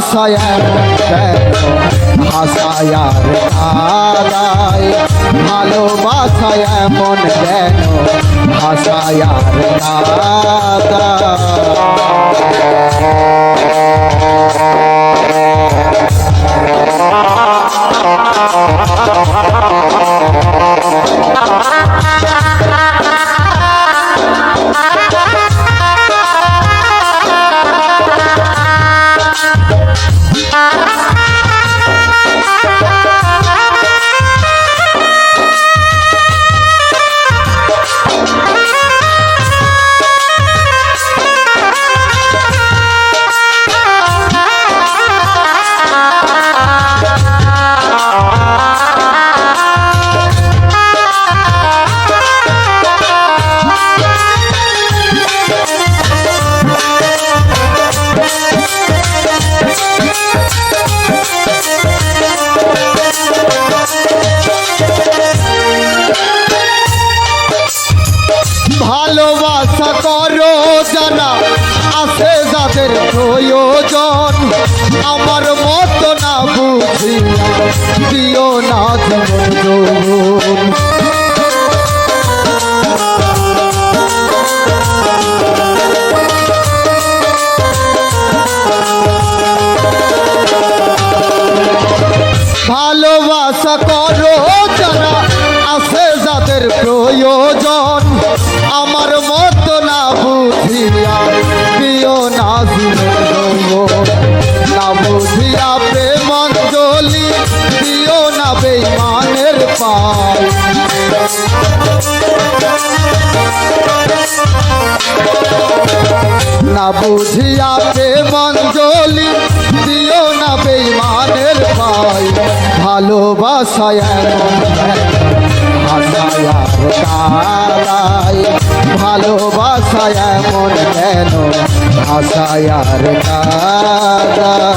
ভালোবাসায় হাসায়ার কাদায় ভালোবাসায় এমন কেন হাসায়ার ভালোবাসা করো জানা আছে যাদের প্রয়োজন আমার মতো না বুঝিয়া দিও না জীবন যৌবন ভালোবাসা করো জানা আছে যাদের প্রয়োজন আমার মতো না বুঝিয়া দিও না জীবন না বুঝিয়া প্রেমাঞ্জলি দিও না বেঈমানের পায় না বুঝিয়া প্রেমাঞ্জলি দিও না বেঈমানের পায় ভালোবাসায় হাসায়ার কাদায় ভালোবাসায় এমন কেন হাসায়ার কাদায়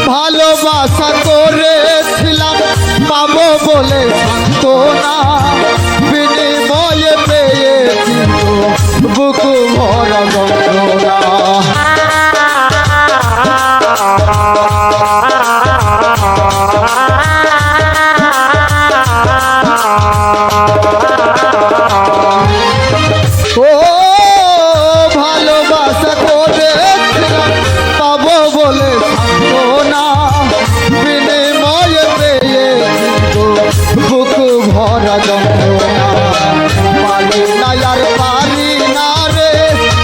ভালোবাসা করেছিলাম পাবো বলে সান্ত্বনা বিনিময়ে পেয়েছি বুক ভরা যন্ত্রণা ও ভালোবাসা করেছিলাম পাবো বলে সান্ত্বনা বিনিময়ে পেয়েছি বুক ভরা যন্ত্রণা পারি না আর পারি না রে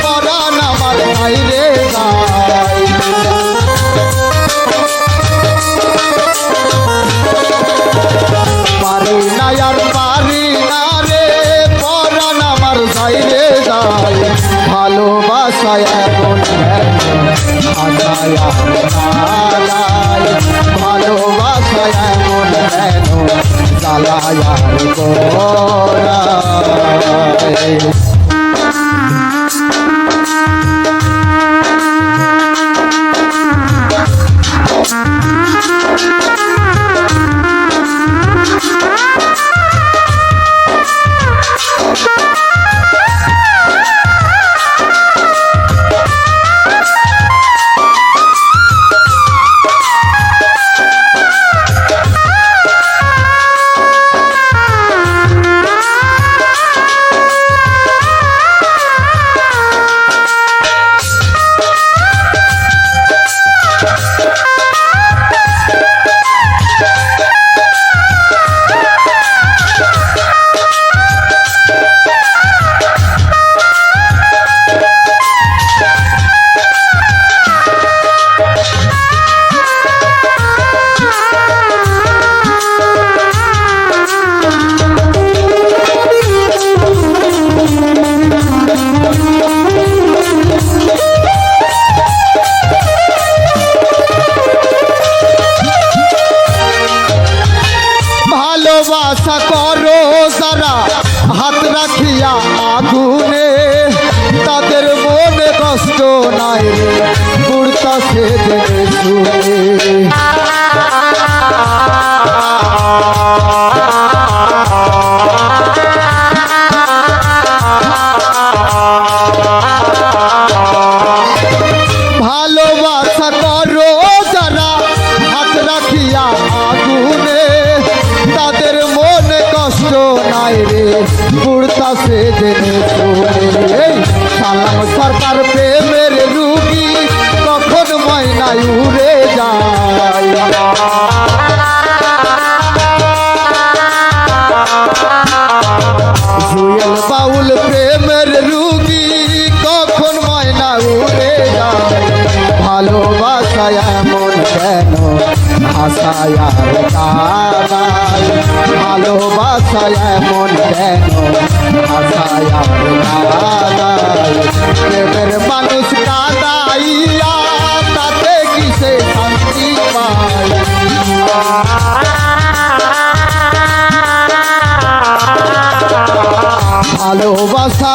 পরাণ আমার বাইরে যায় পারি না আর পারি না রে পরাণ আমার বাইরে যায় ভালোবাসায় এমন হাসায়ার কাদায় ভালোবাসায় এমন কেন জ্বালায়ার গোড়ায় ভালোবাসা করো যারা হাত রাখিয়া আগুনে তাদের মনে কষ্ট নাই রে পুড়তাছে জেনে শুনে ভালোবাসা করো যারা হাত রাখিয়া আগুনে তাদের মনে কষ্ট নাই রে পুড়তাছে জেনে শুনে সালাম সরকার প্রেমের রুগী কখন ময়নায় উড়ে যায় জুয়েল বাউল প্রেমের রুগী কখন ময়না উড়ে যায় ভালোবাসায় এমন কেন ভাষায় আর কাদায় ভালোবাসায় এমন কেন ভাষায় আর কাদায় প্রেমের মানুষ কাদাইয়া তাতে কিসে শান্তি পায় ভালোবাসা